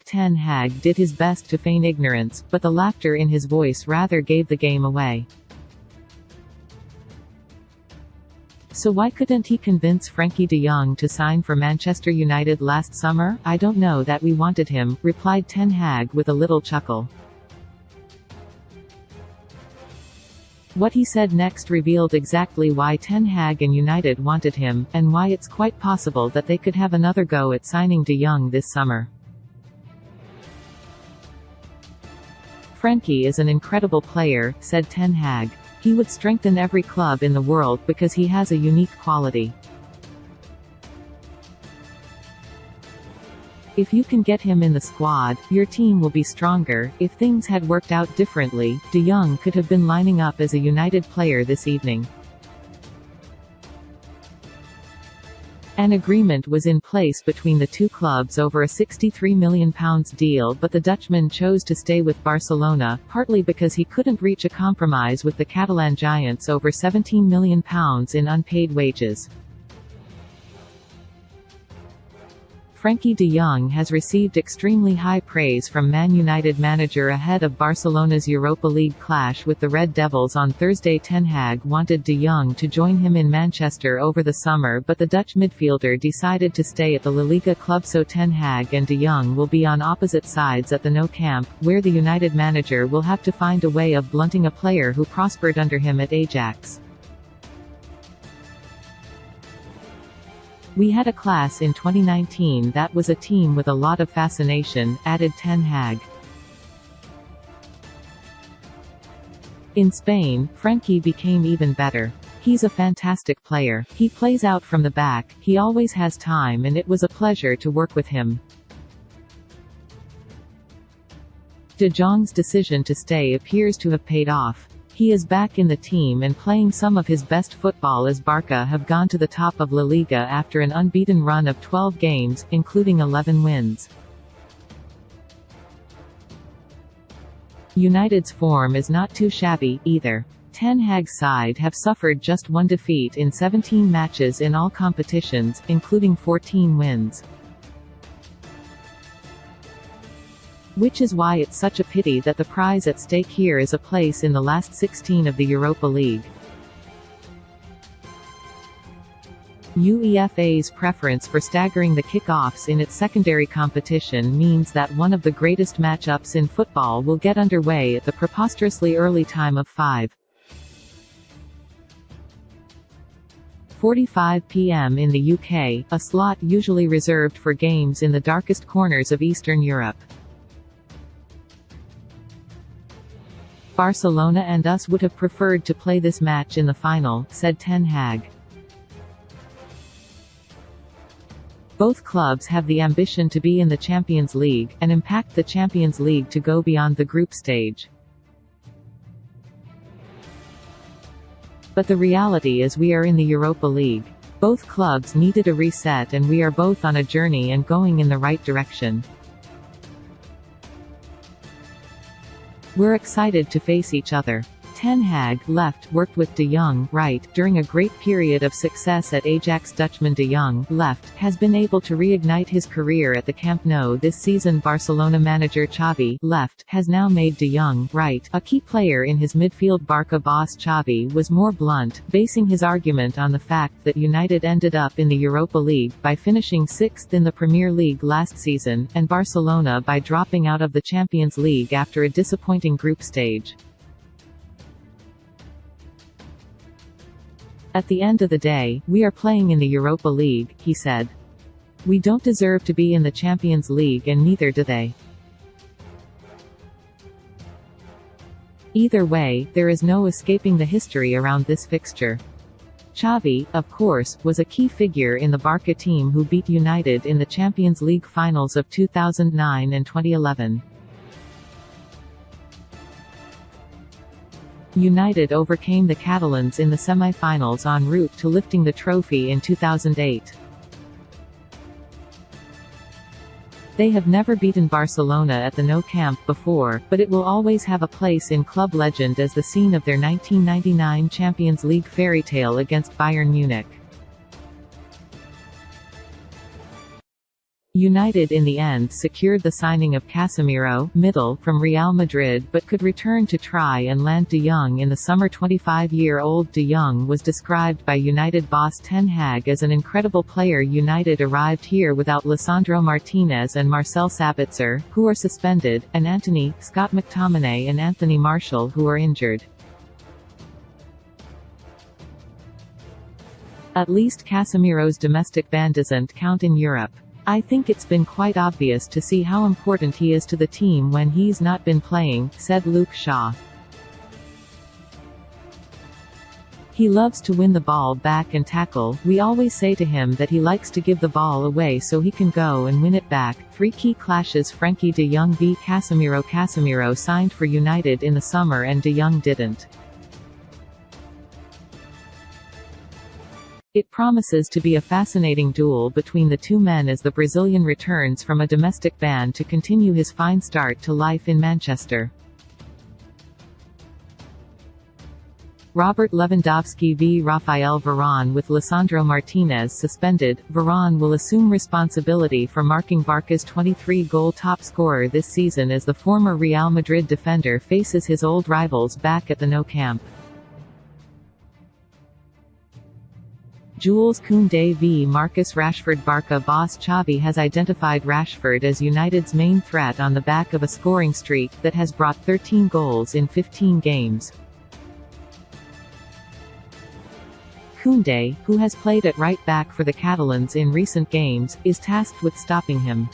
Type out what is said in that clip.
Erik ten Hag did his best to feign ignorance, but the laughter in his voice rather gave the game away. So why couldn't he convince Frenkie de Jong to sign for Manchester United last summer? I don't know that we wanted him, replied ten Hag with a little chuckle. What he said next revealed exactly why ten Hag and United wanted him, and why it's quite possible that they could have another go at signing de Jong this summer. Frenkie is an incredible player, said ten Hag. He would strengthen every club in the world because he has a unique quality. If you can get him in the squad, your team will be stronger. If things had worked out differently, de Jong could have been lining up as a United player this evening. An agreement was in place between the two clubs over a £63 million deal, but the Dutchman chose to stay with Barcelona, partly because he couldn't reach a compromise with the Catalan giants over £17 million in unpaid wages. Frenkie de Jong has received extremely high praise from Man United manager ahead of Barcelona's Europa League clash with the Red Devils on Thursday. Ten Hag wanted de Jong to join him in Manchester over the summer, but the Dutch midfielder decided to stay at the La Liga club, so Ten Hag and de Jong will be on opposite sides at the Nou Camp, where the United manager will have to find a way of blunting a player who prospered under him at Ajax. We had a class in 2019 that was a team with a lot of fascination, added ten Hag. In Spain, Frenkie became even better. He's a fantastic player. He plays out from the back, he always has time, and it was a pleasure to work with him. De Jong's decision to stay appears to have paid off. He is back in the team and playing some of his best football as Barca have gone to the top of La Liga after an unbeaten run of 12 games, including 11 wins. United's form is not too shabby, either. Ten Hag's side have suffered just one defeat in 17 matches in all competitions, including 14 wins. Which is why it's such a pity that the prize at stake here is a place in the last 16 of the Europa League. UEFA's preference for staggering the kick-offs in its secondary competition means that one of the greatest match-ups in football will get underway at the preposterously early time of 5:45 p.m. in the UK, a slot usually reserved for games in the darkest corners of Eastern Europe. Barcelona and us would have preferred to play this match in the final, said ten Hag. Both clubs have the ambition to be in the Champions League, and impact the Champions League to go beyond the group stage. But the reality is we are in the Europa League. Both clubs needed a reset, and we are both on a journey and going in the right direction. We're excited to face each other. Ten Hag, left, worked with de Jong, right, during a great period of success at Ajax. Dutchman de Jong, left, has been able to reignite his career at the Camp Nou this season. Barcelona manager Xavi, left, has now made de Jong, right, a key player in his midfield. Barca boss Xavi was more blunt, basing his argument on the fact that United ended up in the Europa League by finishing 6th in the Premier League last season, and Barcelona by dropping out of the Champions League after a disappointing group stage. At the end of the day, we are playing in the Europa League, he said. We don't deserve to be in the Champions League, and neither do they. Either way, there is no escaping the history around this fixture. Xavi, of course, was a key figure in the Barca team who beat United in the Champions League finals of 2009 and 2011. United overcame the Catalans in the semi-finals en route to lifting the trophy in 2008. They have never beaten Barcelona at the Nou Camp before, but it will always have a place in club legend as the scene of their 1999 Champions League fairy tale against Bayern Munich. United in the end secured the signing of Casemiro, middle, from Real Madrid but could return to try and land De Jong in the summer. 25-year-old De Jong was described by United boss Ten Hag as an incredible player. United arrived here without Lisandro Martinez and Marcel Sabitzer, who are suspended, and Antony, Scott McTominay and Anthony Martial, who are injured. At least Casemiro's domestic ban doesn't count in Europe. I think it's been quite obvious to see how important he is to the team when he's not been playing, said Luke Shaw. He loves to win the ball back and tackle. We always say to him that he likes to give the ball away so he can go and win it back. 3 key clashes: Frenkie de Jong v Casemiro. Casemiro signed for United in the summer and de Jong didn't. It promises to be a fascinating duel between the two men as the Brazilian returns from a domestic ban to continue his fine start to life in Manchester. Robert Lewandowski v Rafael Varane. With Lisandro Martinez suspended, Varane will assume responsibility for marking Barca's 23-goal top scorer this season as the former Real Madrid defender faces his old rivals back at the Nou Camp. Jules Koundé v Marcus Rashford. Barca boss Xavi has identified Rashford as United's main threat on the back of a scoring streak that has brought 13 goals in 15 games. Koundé, who has played at right back for the Catalans in recent games, is tasked with stopping him.